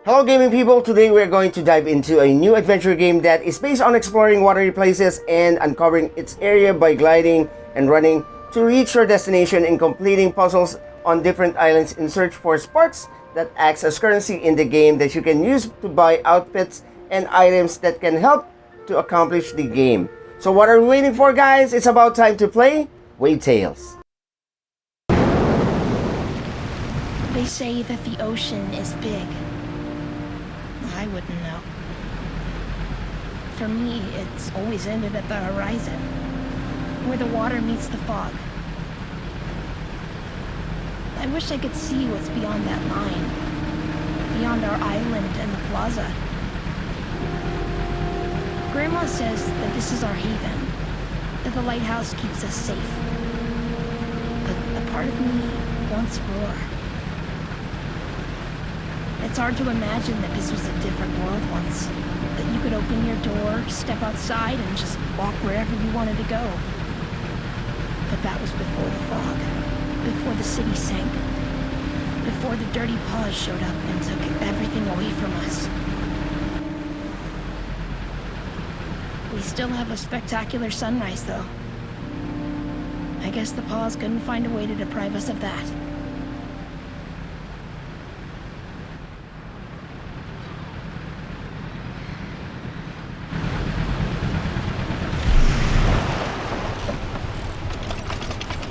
Hello gaming people, today we're going to dive into a new adventure game that is based on exploring watery places and uncovering its area by gliding and running to reach your destination and completing puzzles on different islands in search for sparks that acts as currency in the game that you can use to buy outfits and items that can help to accomplish the game. So what are we waiting for, guys? It's about time to play Wavetales. They say that the ocean is big. I wouldn't know. For me, it's always ended at the horizon, where the water meets the fog. I wish I could see what's beyond that line, beyond our island and the plaza. Grandma says that this is our haven, that the lighthouse keeps us safe. But a part of me wants more. It's hard to imagine that this was a different world once. That you could open your door, step outside, and just walk wherever you wanted to go. But that was before the fog. Before the city sank. Before the dirty paws showed up and took everything away from us. We still have a spectacular sunrise, though. I guess the paws couldn't find a way to deprive us of that.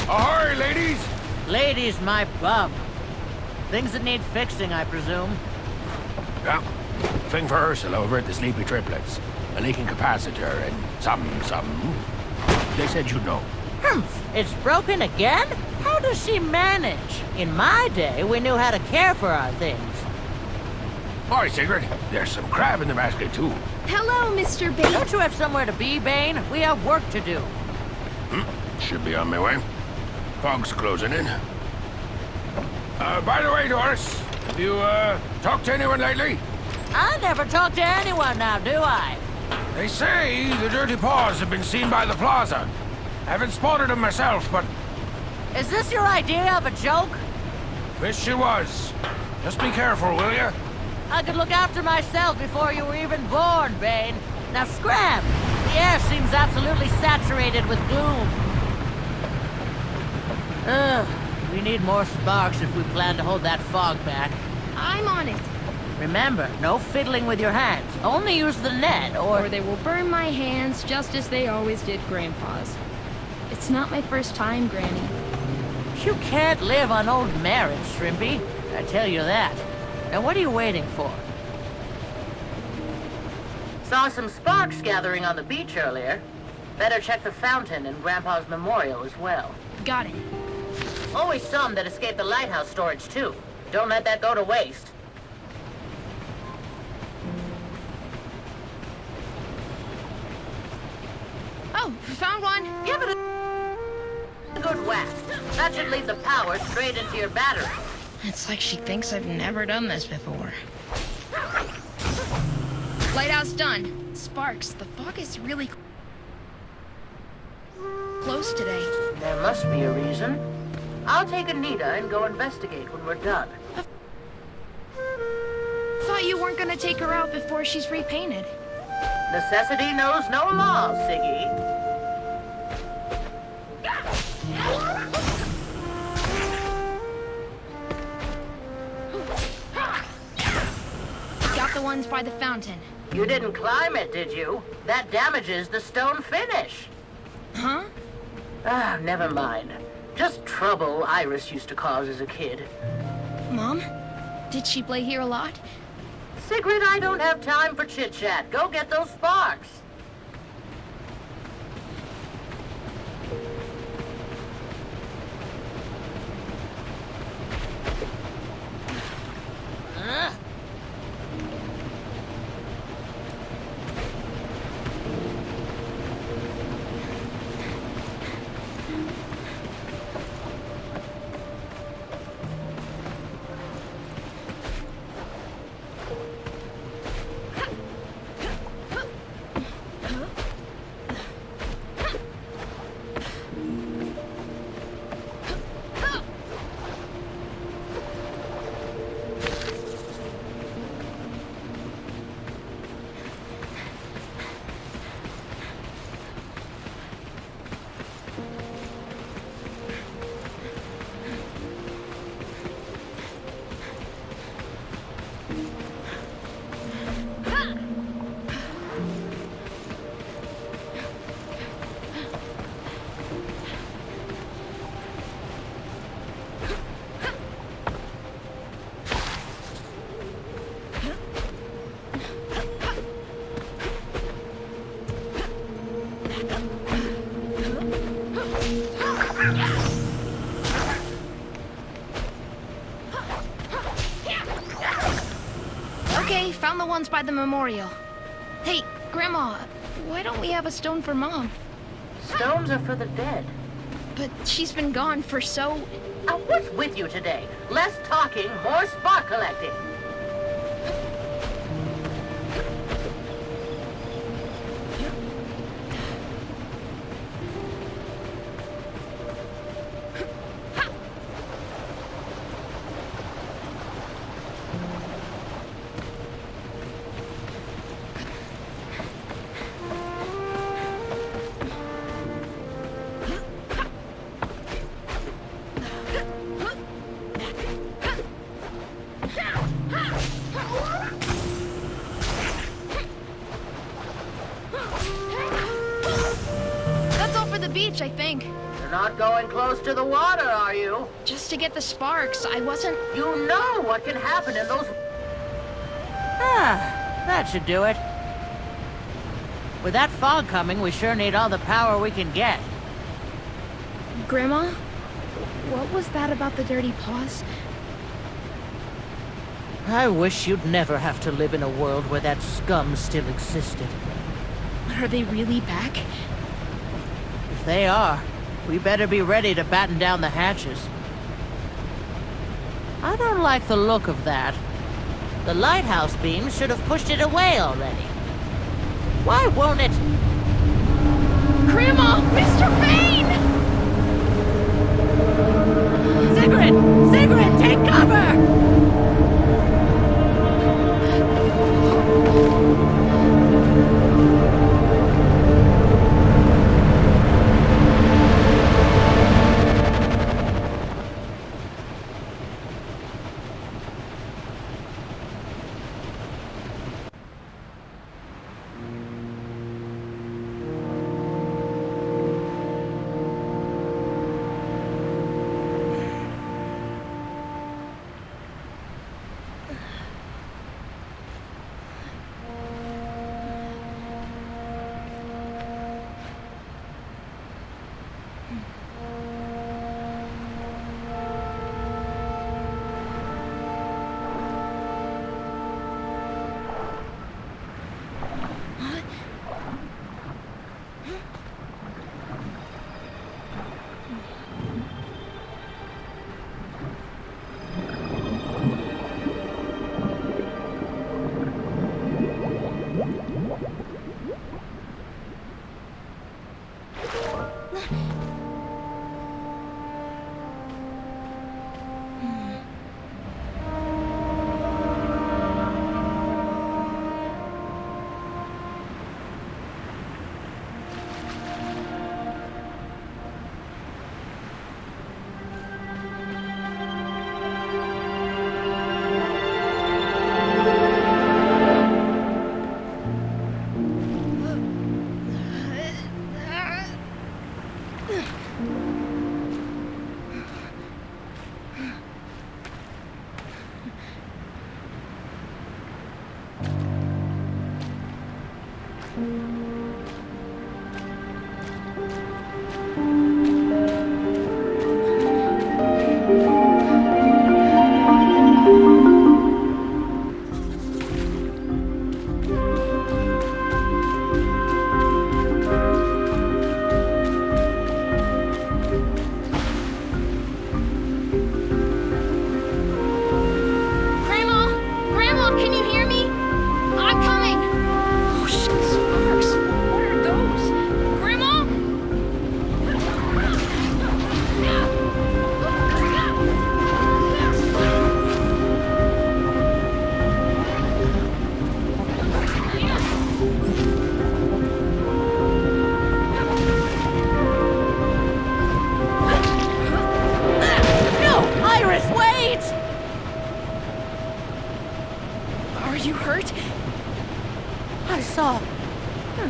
Ahoy, ladies! Ladies, my bub. Things that need fixing, I presume. Yeah. Thing for Ursula over at the Sleepy Triplets. A leaking capacitor and some. They said you'd know. It's broken again? How does she manage? In my day, we knew how to care for our things. Boy, Sigrid, there's some crab in the basket, too. Hello, Mr. Bates. Don't you have somewhere to be, Bane? We have work to do. Should be on my way. Fog's closing in. By the way, Doris, have you, talked to anyone lately? I never talk to anyone now, do I? They say the dirty paws have been seen by the plaza. Haven't spotted them myself, but Is this your idea of a joke? wish it was. Just be careful, will you? I could look after myself before you were even born, Bane. Now scram! The air seems absolutely saturated with gloom. We need more sparks if we plan to hold that fog back. I'm on it. Remember, no fiddling with your hands. Only use the net, Or they will burn my hands just as they always did Grandpa's. It's not my first time, Granny. You can't live on old merit, Shrimpy. I tell you that. Now what are you waiting for? Saw some sparks gathering on the beach earlier. Better check the fountain and Grandpa's memorial as well. Got it. Always some that escape the lighthouse storage, too. Don't let that go to waste. Oh, found one. Give it a good whack. That should lead the power straight into your battery. It's like she thinks I've never done this before. Lighthouse done. Sparks, the fog is really close today. There must be a reason. I'll take Anita and go investigate when we're done. Thought you weren't gonna take her out before she's repainted. Necessity knows no law, Siggy. Got the ones by the fountain. You didn't climb it, did you? That damages the stone finish. Huh? Ah, never mind. Just trouble Iris used to cause as a kid. Mom? Did she play here a lot? Sigrid, I don't have time for chit-chat. Go get those sparks. ones by the memorial. Hey, Grandma, why don't we have a stone for Mom? Stones are for the dead. But she's been gone for so... What's with you today? Less talking, more spot collecting. That's all for the beach, I think. You're not going close to the water, are you? Just to get the sparks, I wasn't... You know what can happen in those... Ah, that should do it. With that fog coming, we sure need all the power we can get. Grandma? What was that about the dirty paws? I wish you'd never have to live in a world where that scum still existed. Are they really back? If they are, we better be ready to batten down the hatches. I don't like the look of that. The lighthouse beam should have pushed it away already. Why won't it? Grandma! Mr. Payne! Sigrid! Sigrid, take cover!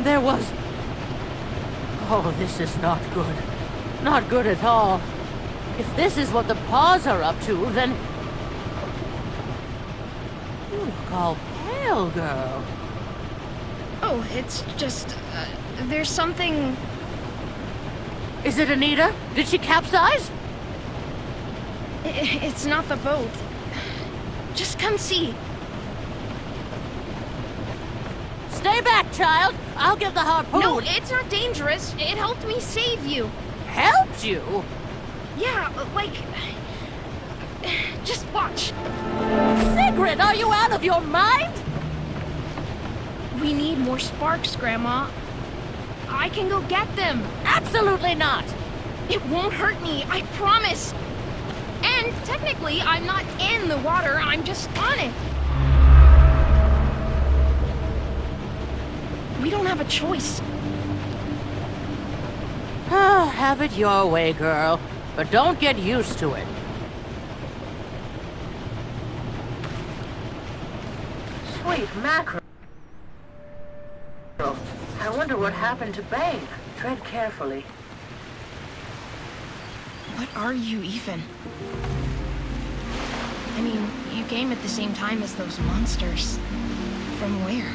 There was... Oh, this is not good. Not good at all. If this is what the paws are up to, then... You look all pale, girl. Oh, it's just... there's something... Is it Anita? Did she capsize? It's not the boat. Just come see. Stay back, child. I'll get the harpoon. No, it's not dangerous. It helped me save you. Helped you? Yeah, like... Just watch. Sigrid, are you out of your mind? We need more sparks, Grandma. I can go get them. Absolutely not. It won't hurt me, I promise. And technically, I'm not in the water, I'm just on it. We don't have a choice. Have it your way, girl. But don't get used to it. Sweet mackerel. I wonder what happened to Bane. Tread carefully. What are you even? I mean, you came at the same time as those monsters. From where?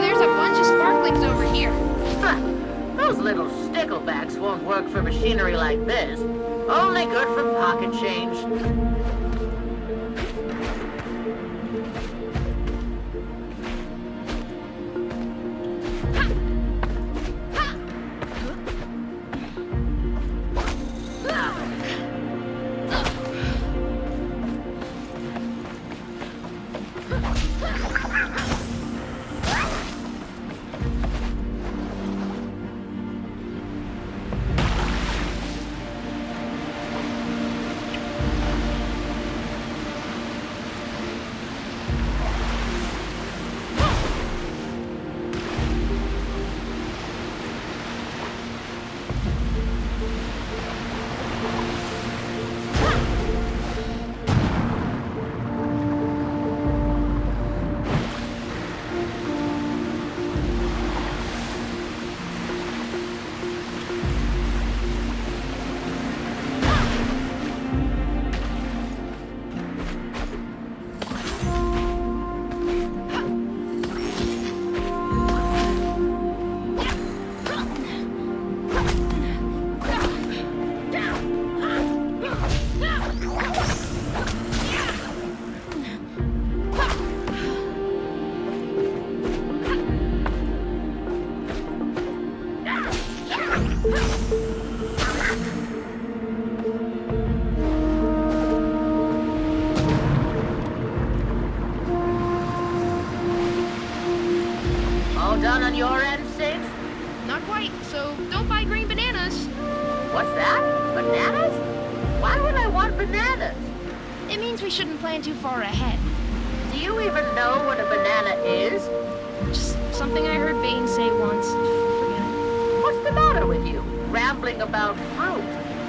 There's a bunch of sparklings over here. Those little sticklebacks won't work for machinery like this. Only good for pocket change. All done on your end, Sid? Not quite, so don't buy green bananas. What's that? Bananas? Why would I want bananas? It means we shouldn't plan too far ahead. Do you even know what a banana is? Just something I heard Bane say once. Forget it. What's the matter with you? Rambling about fruit.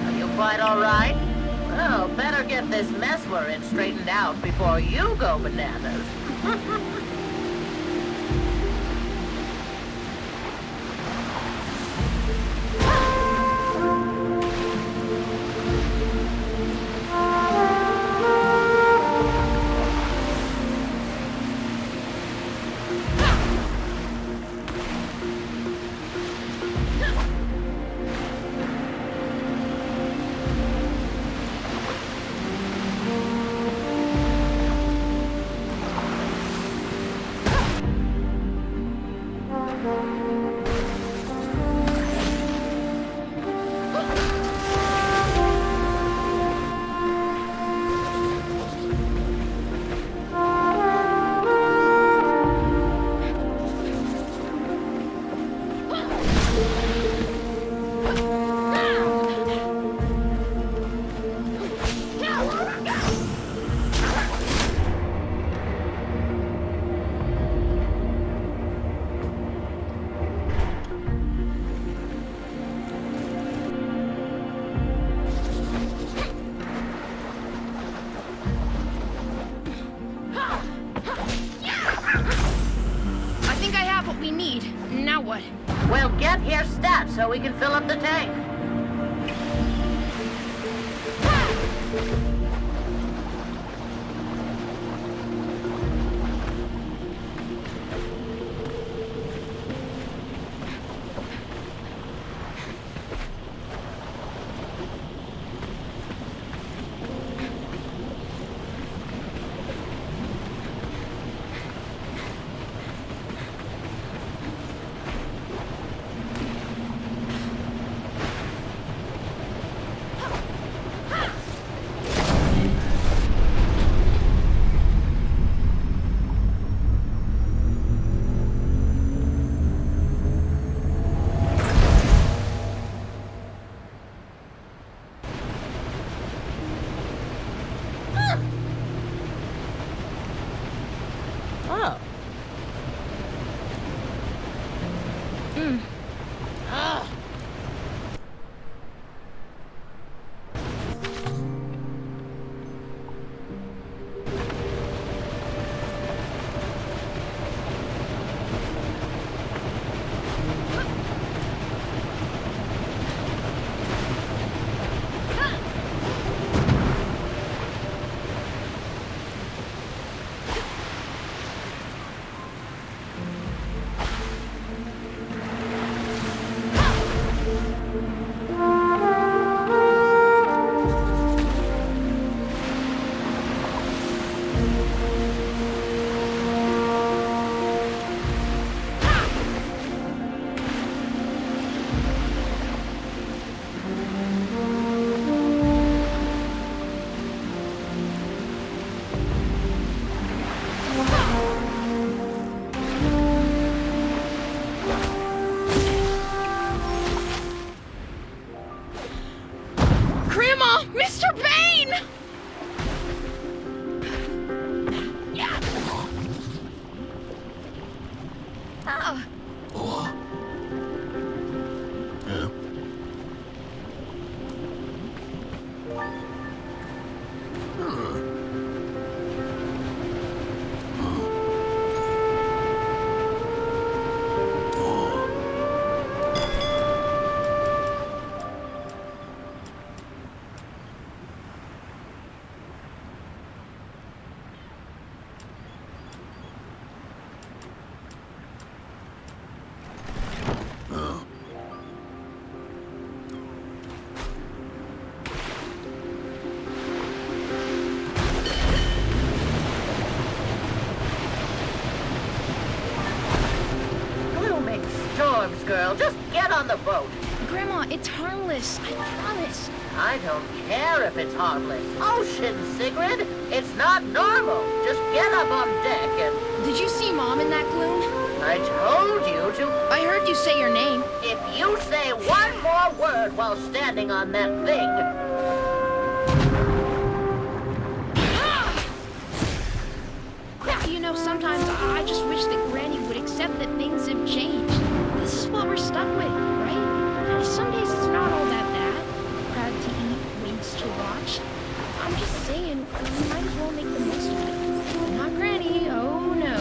Are you quite all right? Well, better get this mess we're in straightened out before you go bananas. so we can fill up the tank. Oh. Grandma! Mr. Bane! Ah. Blooming storms, girl. Just get on the boat. Grandma, it's harmless. I promise. I don't care if it's harmless. Ocean, Sigrid. It's not normal. Just get up on deck and... Did you see Mom in that gloom? I told you to... I heard you say your name. If you say one more word while standing on that thing... You know, sometimes I just wish that Granny would accept that things have changed. This is what we're stuck with, right? Some days it's not all that bad. Proud to eat, wings to watch. I'm just saying, we might as well make the most of it. Not Granny, oh no.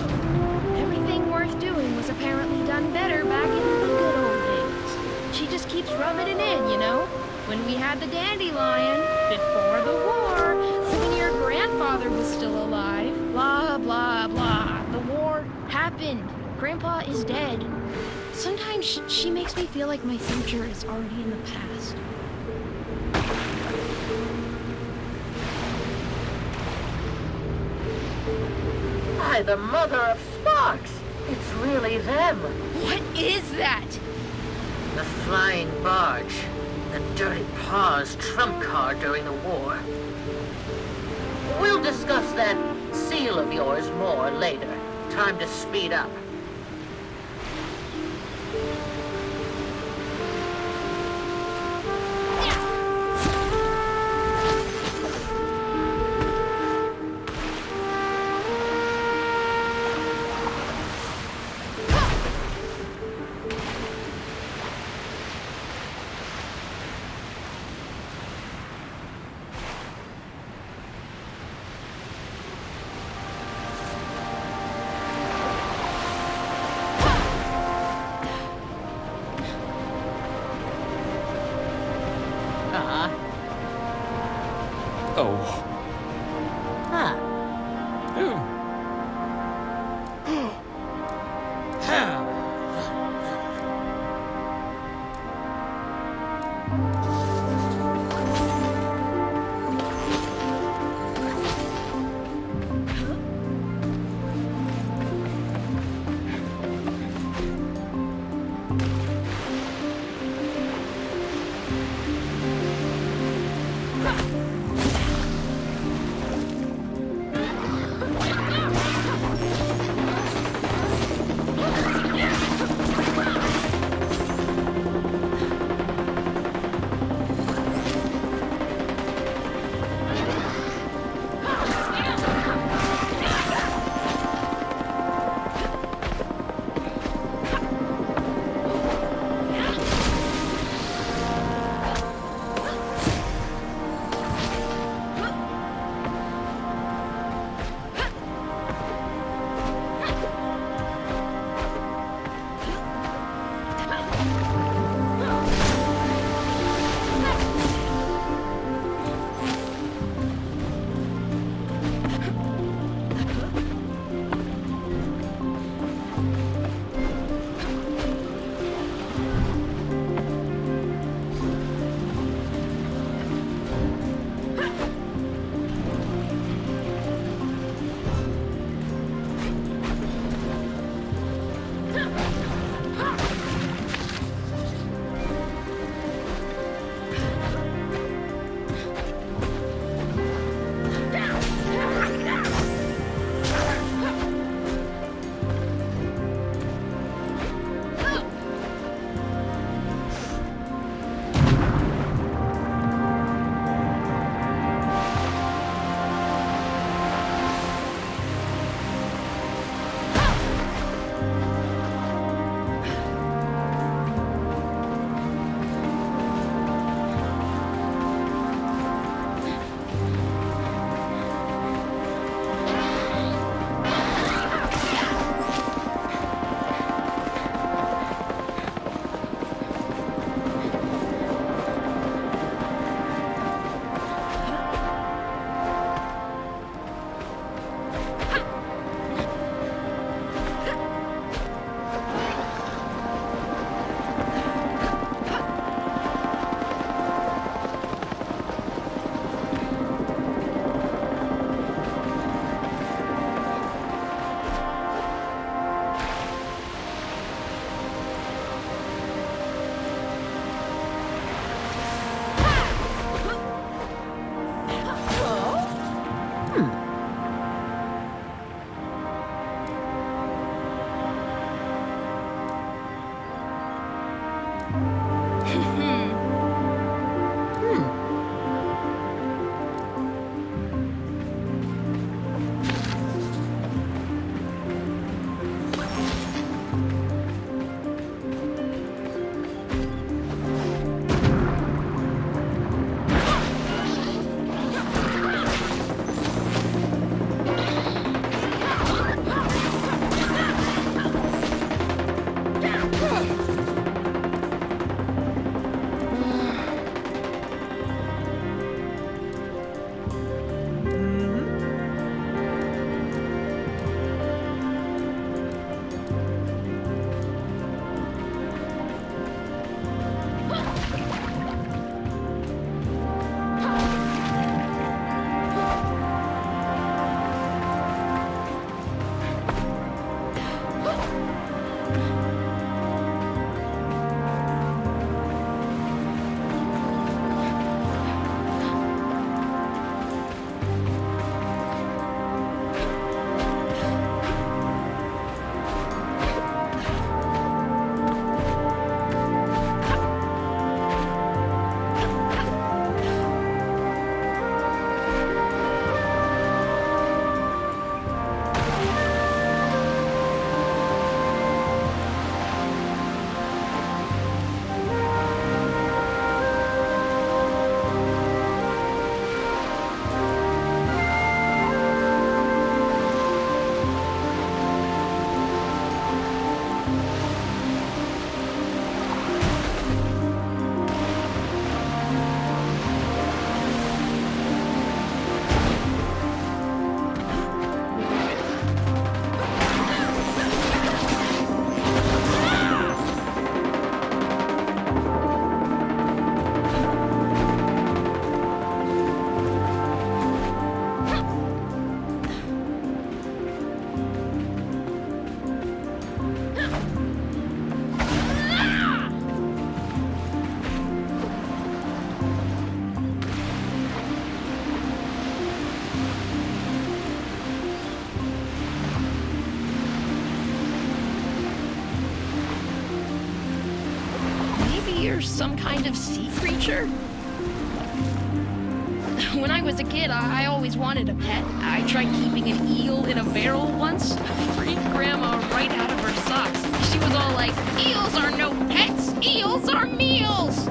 Everything worth doing was apparently done better back in the good old days. She just keeps rubbing it in, you know? When we had the dandelion, before the war, when your grandfather was still alive, blah, blah, blah. The war happened. Grandpa is dead. Sometimes she makes me feel like my future is already in the past. By the mother of Sparks! It's really them. What is that? The flying barge. The Dirty Paws trump card during the war. We'll discuss that seal of yours more later. Time to speed up. Oh. Huh. alligator some kind of sea creature? When I was a kid, I always wanted a pet. I tried keeping an eel in a barrel once. Freaked Grandma right out of her socks. She was all like, "Eels are no pets! Eels are meals!"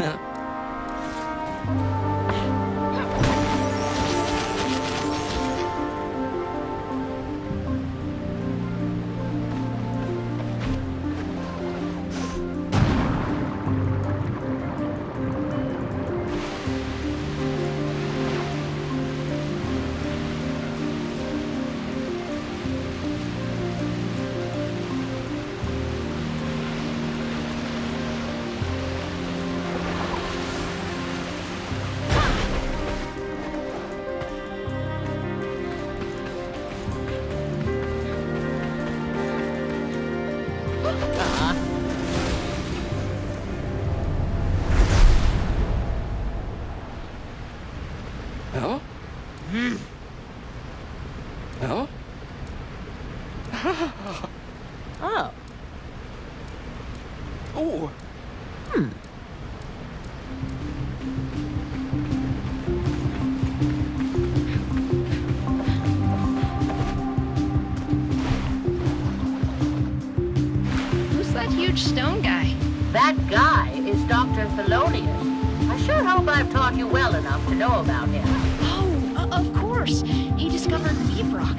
Huh? Huh? Oh. Oh. Who's that huge stone guy? That guy is Dr. Thelonious. I sure hope I've taught you well enough to know about him. Oh, of course. He discovered Beef Rock.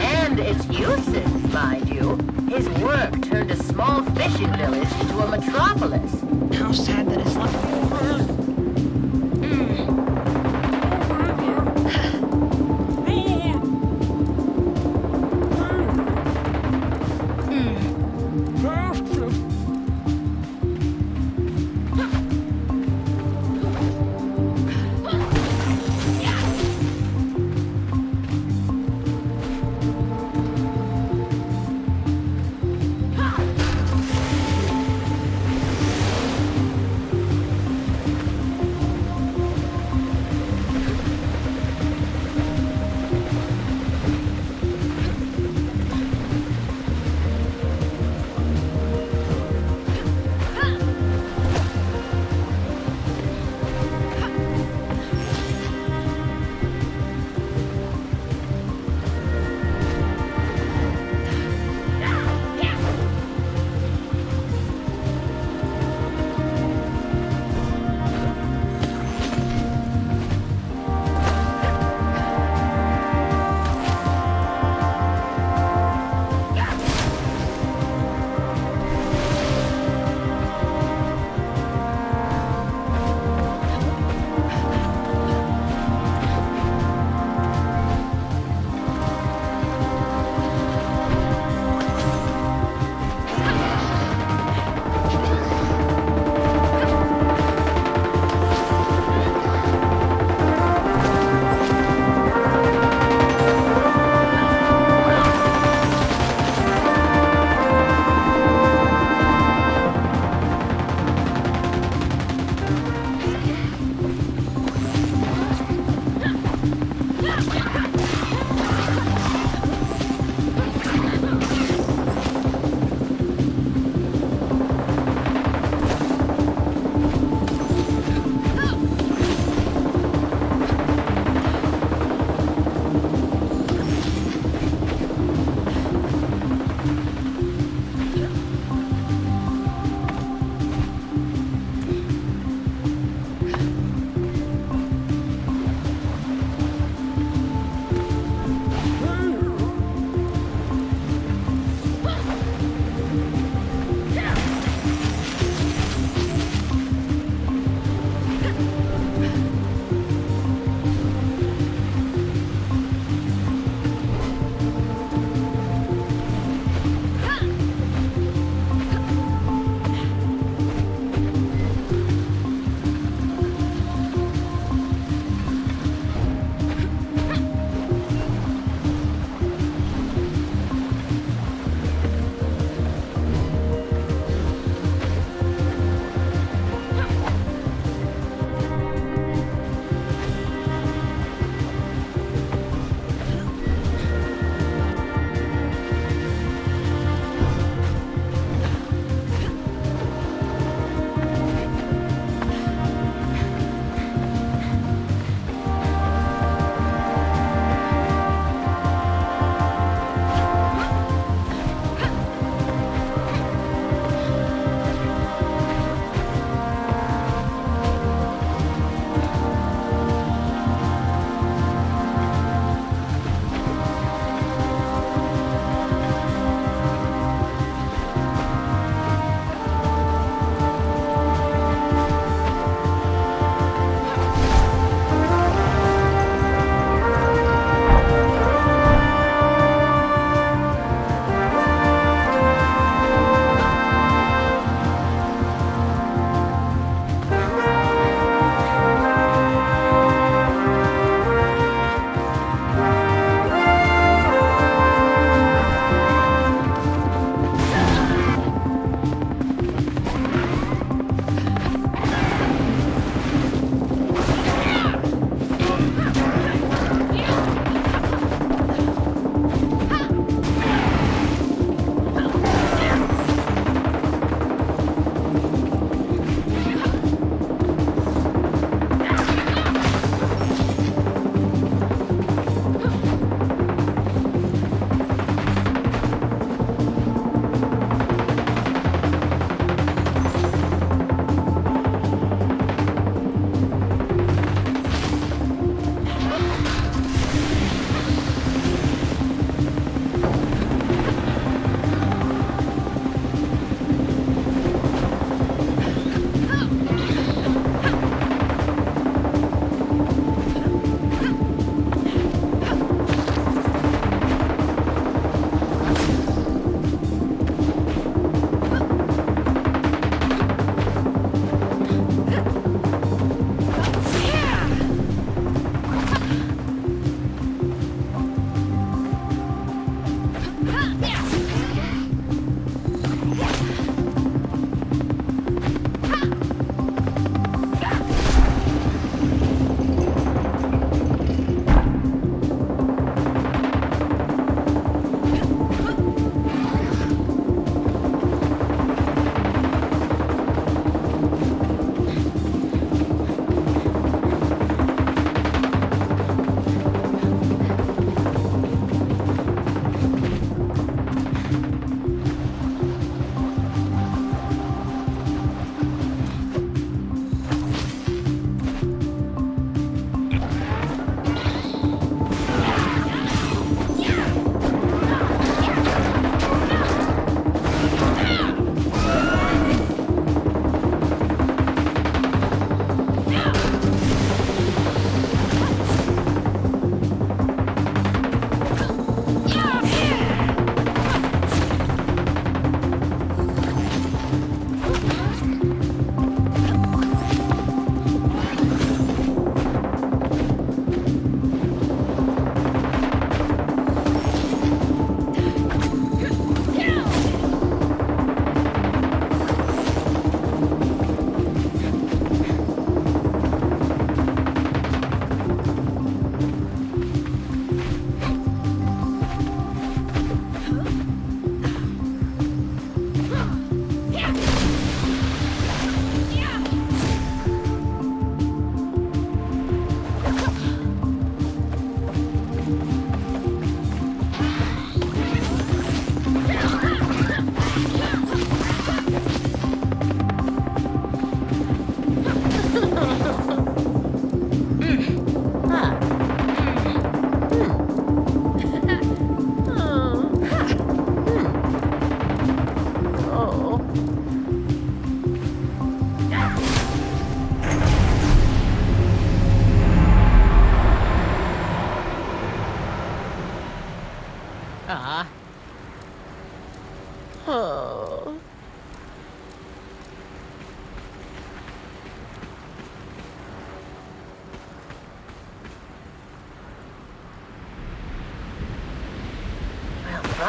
And its uses, mind you. His work turned a small fishing village into a metropolis. How sad that his luck.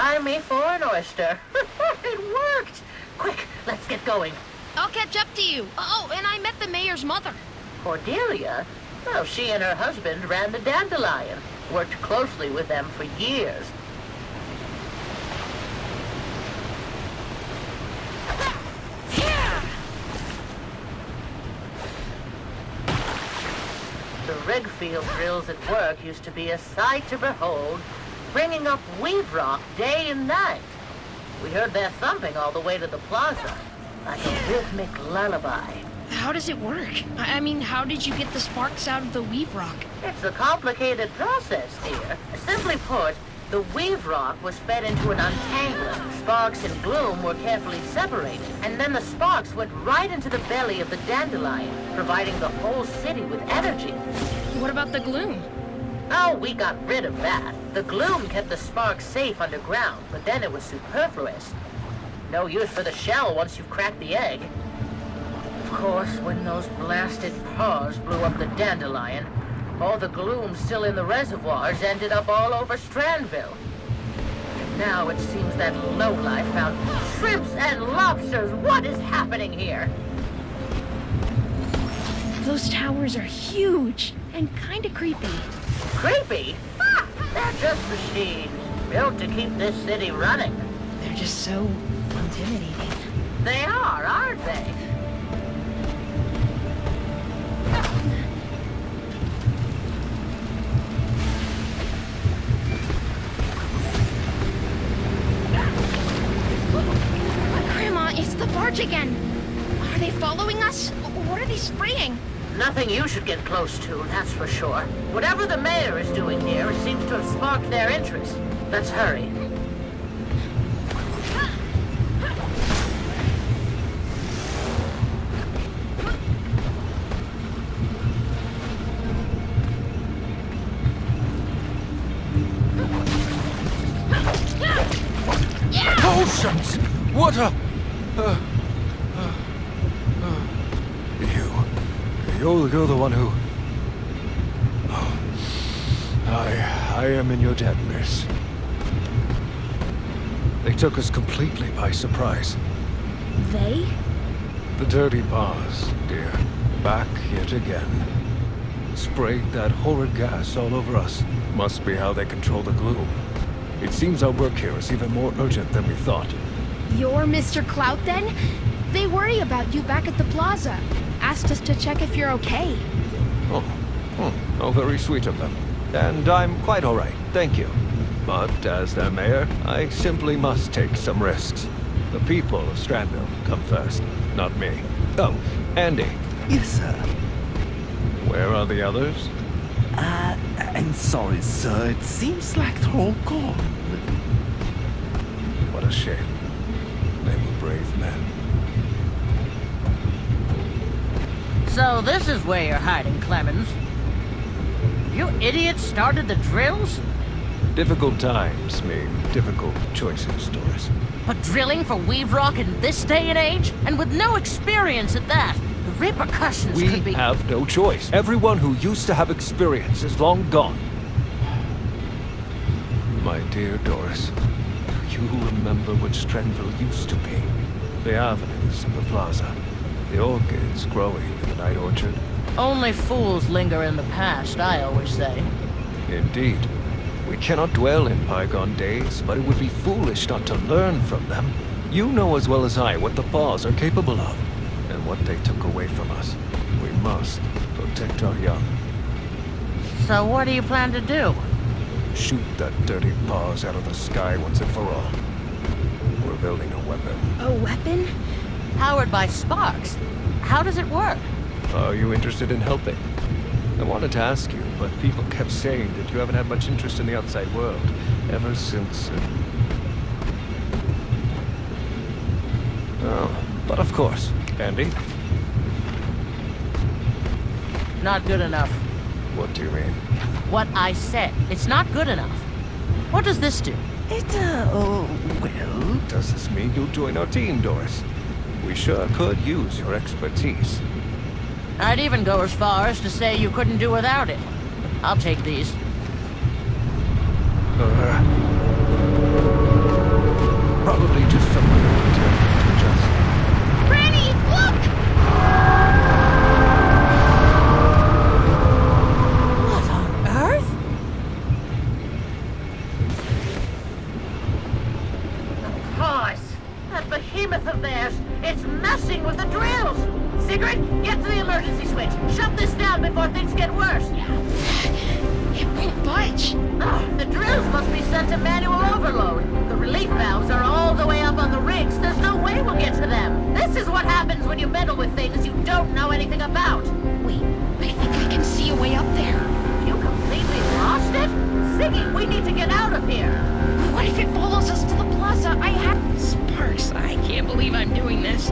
Try me for an oyster. It worked! Quick, let's get going. I'll catch up to you. Oh, and I met the mayor's mother. Cordelia? Well, she and her husband ran the Dandelion. Worked closely with them for years. The Regfield drills at work used to be a sight to behold, bringing up weave rock day and night. We heard their thumping all the way to the plaza, like a rhythmic lullaby. How does it work? I mean, how did you get the sparks out of the weave rock? It's a complicated process, dear. Simply put, the weave rock was fed into an untangler. Sparks and gloom were carefully separated, and then the sparks went right into the belly of the dandelion, providing the whole city with energy. What about the gloom? Oh, we got rid of that. The gloom kept the sparks safe underground, but then it was superfluous. No use for the shell once you've cracked the egg. Of course, when those blasted paws blew up the dandelion, all the gloom still in the reservoirs ended up all over Strandville. And now it seems that lowlife found shrimps and lobsters. What is happening here? Those towers are huge and kind of creepy. Creepy? Ha! They're just machines, built to keep this city running. They're just so intimidating. They are, aren't they? Grandma, it's the barge again. Are they following us? What are they spraying? Nothing you should get close to, that's for sure. Whatever the mayor is doing here, it seems to have sparked their interest. Let's hurry. Potions! What a... You're the one who... I am in your debt, miss. They took us completely by surprise. They? The dirty paws, dear. Back yet again. Sprayed that horrid gas all over us. Must be how they control the gloom. It seems our work here is even more urgent than we thought. You're Mr. Clout, then? They worry about you back at the plaza. Asked us to check if you're okay. Oh, very sweet of them. And I'm quite all right, thank you. But as their mayor, I simply must take some risks. The people of Strandville come first, not me. Oh, Andy. Yes, sir. Where are the others? I'm sorry, sir. It seems like they're all gone. What a shame. They were brave men. So this is where you're hiding, Clemens. You idiots started the drills? Difficult times mean difficult choices, Doris. But drilling for weave rock in this day and age? And with no experience at that? The repercussions We could be... have no choice. Everyone who used to have experience is long gone. My dear Doris, do you remember what Strandville used to be? The avenues and the plaza. The orchids growing in the night orchard. Only fools linger in the past, I always say. Indeed. We cannot dwell in bygone days, but it would be foolish not to learn from them. You know as well as I what the paws are capable of, and what they took away from us. We must protect our young. So what do you plan to do? Shoot that dirty paws out of the sky once and for all. We're building a weapon. A weapon? Powered by sparks. How does it work? Are you interested in helping? I wanted to ask you, but people kept saying that you haven't had much interest in the outside world ever since... Oh, but of course. Andy? Not good enough. What do you mean? What I said. It's not good enough. What does this do? Well... Does this mean you'll join our team, Doris? We sure could use your expertise. I'd even go as far as to say you couldn't do without it. I'll take these. Probably just some other detail to adjust. Granny, look! What on earth? Of course. That behemoth of theirs. It's messing with the drills. Sigrid, get to the emergency switch. Shut this down before things get worse. It won't budge. The drills must be set to manual overload. The relief valves are all the way up on the rigs. There's no way we'll get to them. This is what happens when you meddle with things you don't know anything about. Wait, I think I can see a way up there. You completely lost it? Siggy, we need to get out of here. What if it follows us to the plaza? I have... Sparks, I can't believe I'm doing this.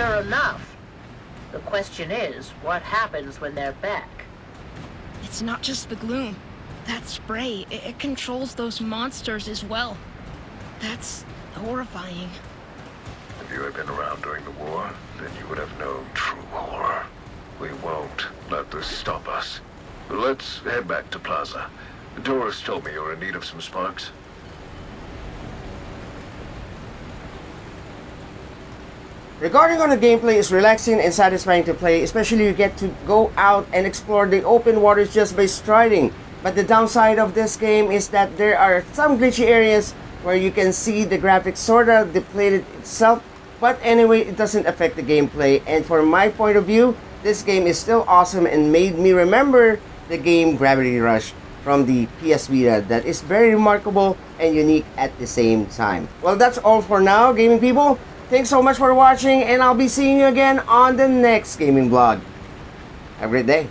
sinister enough. The question is, what happens when they're back? It's not just the gloom. That spray, it controls those monsters as well. That's horrifying. If you had been around during the war, then you would have known true horror. We won't let this stop us. Let's head back to Plaza. Doris told me you're in need of some sparks. Regarding on the gameplay, it's relaxing and satisfying to play, especially you get to go out and explore the open waters just by striding. But the downside of this game is that there are some glitchy areas where you can see the graphics sorta depleted itself. But anyway, it doesn't affect the gameplay, and from my point of view, this game is still awesome and made me remember the game Gravity Rush from the PS Vita that is very remarkable and unique at the same time. Well, that's all for now, gaming people. Thanks so much for watching, and I'll be seeing you again on the next gaming vlog. Have a great day.